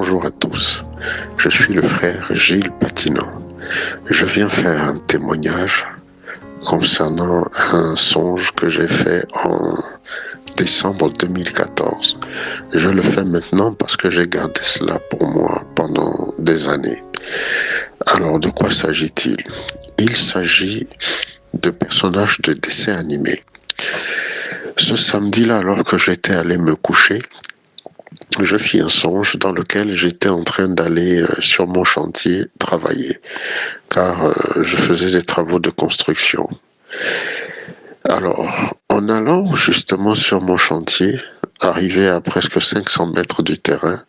Bonjour à tous, je suis le frère Gilles Patinan. Je viens faire un témoignage concernant un songe que j'ai fait en décembre 2014. Je le fais maintenant parce que j'ai gardé cela pour moi pendant des années. Alors, de quoi s'agit-il? Il s'agit de personnages de dessins animés. Ce samedi-là, alors que j'étais allé me coucher, je fis un songe dans lequel j'étais en train d'aller sur mon chantier travailler, car je faisais des travaux de construction. Alors, en allant justement sur mon chantier, arrivé à presque 500 mètres du terrain,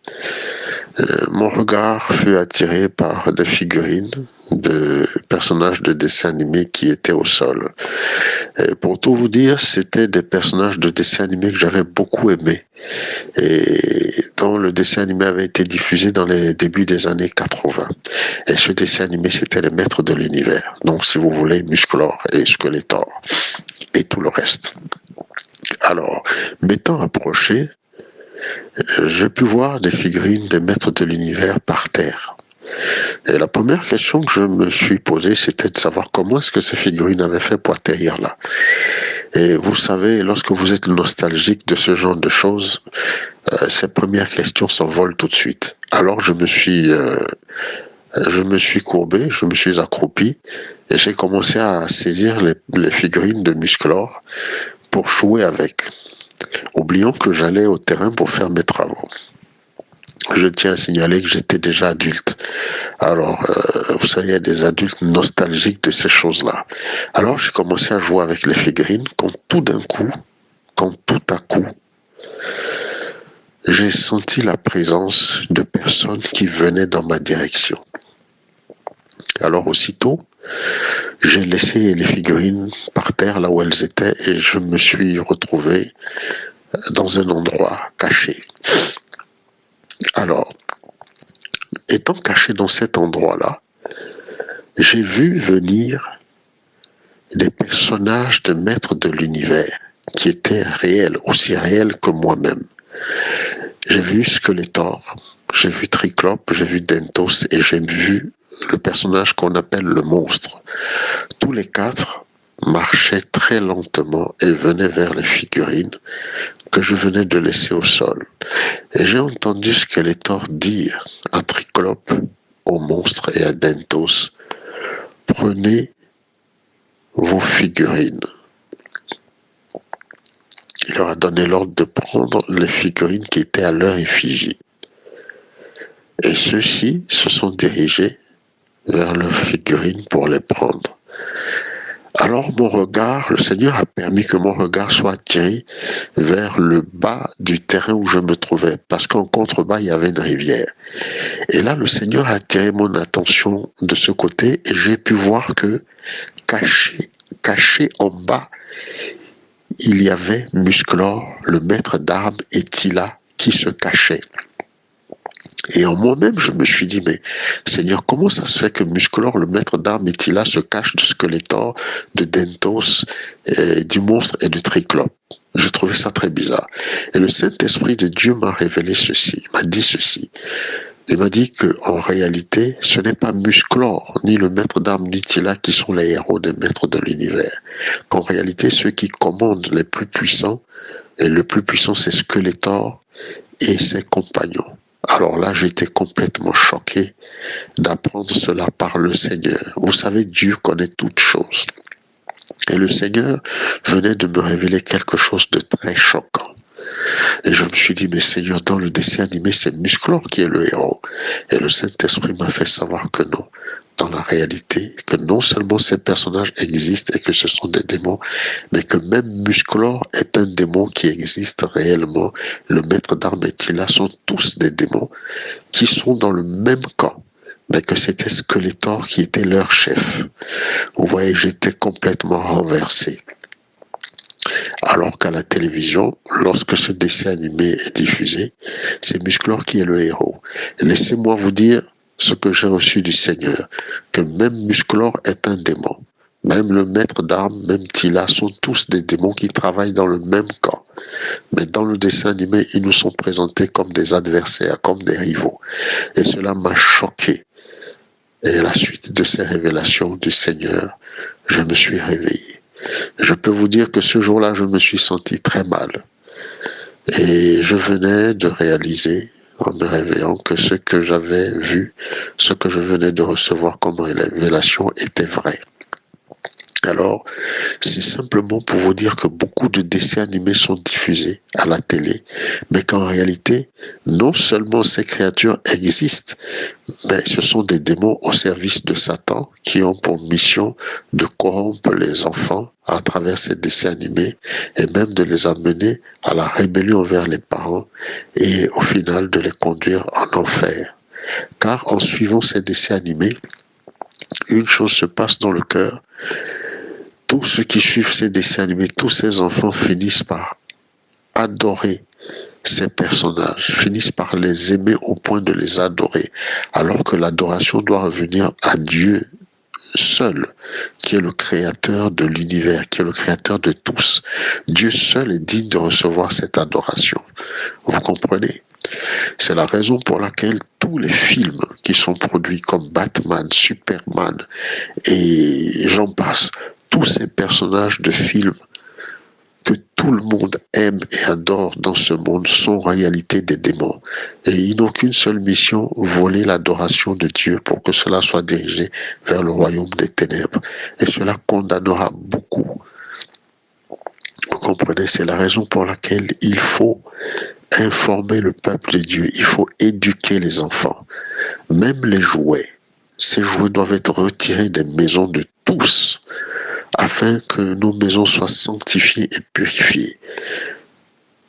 mon regard fut attiré par des figurines de personnages de dessins animés qui étaient au sol. Et pour tout vous dire, c'était des personnages de dessins animés que j'avais beaucoup aimés et dont le dessin animé avait été diffusé dans les débuts des années 80. Et ce dessin animé, c'était les Maîtres de l'Univers. Donc, si vous voulez, Musclor et Skeletor et tout le reste. Alors, m'étant approché, j'ai pu voir des figurines des Maîtres de l'Univers par terre. Et la première question que je me suis posée, c'était de savoir comment est-ce que ces figurines avaient fait pour atterrir là. Et vous savez, lorsque vous êtes nostalgique de ce genre de choses, ces premières questions s'envolent tout de suite. Alors je me suis courbé, je me suis accroupi et j'ai commencé à saisir les figurines de Musclor pour jouer avec, oubliant que j'allais au terrain pour faire mes travaux. Je tiens à signaler que j'étais déjà adulte. Alors, vous savez, il y a des adultes nostalgiques de ces choses-là. Alors, j'ai commencé à jouer avec les figurines quand tout à coup, j'ai senti la présence de personnes qui venaient dans ma direction. Alors, aussitôt, j'ai laissé les figurines par terre là où elles étaient et je me suis retrouvé dans un endroit caché. Alors, étant caché dans cet endroit-là, j'ai vu venir des personnages de Maîtres de l'Univers qui étaient réels, aussi réels que moi-même. J'ai vu Skeletor, j'ai vu Triclope, j'ai vu Dentos et j'ai vu le personnage qu'on appelle le monstre. Tous les quatre marchaient très lentement et venaient vers les figurines que je venais de laisser au sol. Et j'ai entendu Skeletor dire à Triclope, au monstre et à Dentos, prenez vos figurines. Il leur a donné l'ordre de prendre les figurines qui étaient à leur effigie. Et ceux-ci se sont dirigés vers leurs figurines pour les prendre. Alors le Seigneur a permis que mon regard soit attiré vers le bas du terrain où je me trouvais, parce qu'en contrebas, il y avait une rivière. Et là, le Seigneur a attiré mon attention de ce côté et j'ai pu voir que caché en bas, il y avait Musclor, le maître d'armes, et Tila qui se cachaient. Et en moi-même, je me suis dit, mais Seigneur, comment ça se fait que Musclor, le maître d'armes, et Tila se cachent de Skeletor, de Dentos, du monstre et du Triclope? J'ai trouvé ça très bizarre. Et le Saint-Esprit de Dieu m'a révélé ceci, m'a dit ceci. Il m'a dit qu'en réalité, ce n'est pas Musclor, ni le maître d'armes, ni Tila qui sont les héros des Maîtres de l'Univers. Qu'en réalité, ceux qui commandent les plus puissants, et le plus puissant, c'est Skeletor et ses compagnons. Alors là, j'étais complètement choqué d'apprendre cela par le Seigneur. Vous savez, Dieu connaît toutes choses. Et le Seigneur venait de me révéler quelque chose de très choquant. Et je me suis dit, mais Seigneur, dans le dessin animé, c'est Musclor qui est le héros. Et le Saint-Esprit m'a fait savoir que non. Dans la réalité, que non seulement ces personnages existent et que ce sont des démons, mais que même Musclor est un démon qui existe réellement. Le maître d'armes et Tila sont tous des démons qui sont dans le même camp, mais que c'était Skeletor qui était leur chef. Vous voyez, j'étais complètement renversé. Alors qu'à la télévision, lorsque ce dessin animé est diffusé, c'est Musclor qui est le héros. Laissez-moi vous dire ce que j'ai reçu du Seigneur, que même Musclor est un démon. Même le maître d'armes, même Tila sont tous des démons qui travaillent dans le même camp. Mais dans le dessin animé, ils nous sont présentés comme des adversaires, comme des rivaux. Et cela m'a choqué. Et à la suite de ces révélations du Seigneur, je me suis réveillé. Je peux vous dire que ce jour-là, je me suis senti très mal. Et je venais de réaliser, en me réveillant, que ce que j'avais vu, ce que je venais de recevoir comme révélation était vrai. Alors, c'est simplement pour vous dire que beaucoup de dessins animés sont diffusés à la télé, mais qu'en réalité, non seulement ces créatures existent, mais ce sont des démons au service de Satan qui ont pour mission de corrompre les enfants à travers ces dessins animés et même de les amener à la rébellion envers les parents et au final de les conduire en enfer. Car en suivant ces dessins animés, une chose se passe dans le cœur. Tous ceux qui suivent ces dessins animés, tous ces enfants finissent par adorer ces personnages, finissent par les aimer au point de les adorer, alors que l'adoration doit revenir à Dieu seul, qui est le créateur de l'univers, qui est le créateur de tous. Dieu seul est digne de recevoir cette adoration. Vous comprenez? C'est la raison pour laquelle tous les films qui sont produits comme Batman, Superman et j'en passe, tous ces personnages de films que tout le monde aime et adore dans ce monde sont en réalité des démons. Et ils n'ont qu'une seule mission, voler l'adoration de Dieu pour que cela soit dirigé vers le royaume des ténèbres. Et cela condamnera beaucoup. Vous comprenez, c'est la raison pour laquelle il faut informer le peuple de Dieu, il faut éduquer les enfants. Même les jouets, ces jouets doivent être retirés des maisons de tous, afin que nos maisons soient sanctifiées et purifiées.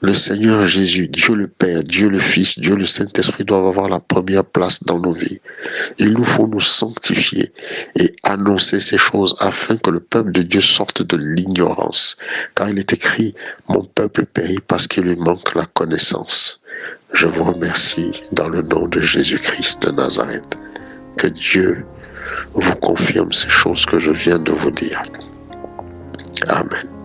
Le Seigneur Jésus, Dieu le Père, Dieu le Fils, Dieu le Saint-Esprit doivent avoir la première place dans nos vies. Il nous faut nous sanctifier et annoncer ces choses afin que le peuple de Dieu sorte de l'ignorance. Car il est écrit, mon peuple périt parce qu'il lui manque la connaissance. Je vous remercie dans le nom de Jésus-Christ de Nazareth. Que Dieu vous confirme ces choses que je viens de vous dire. Amen.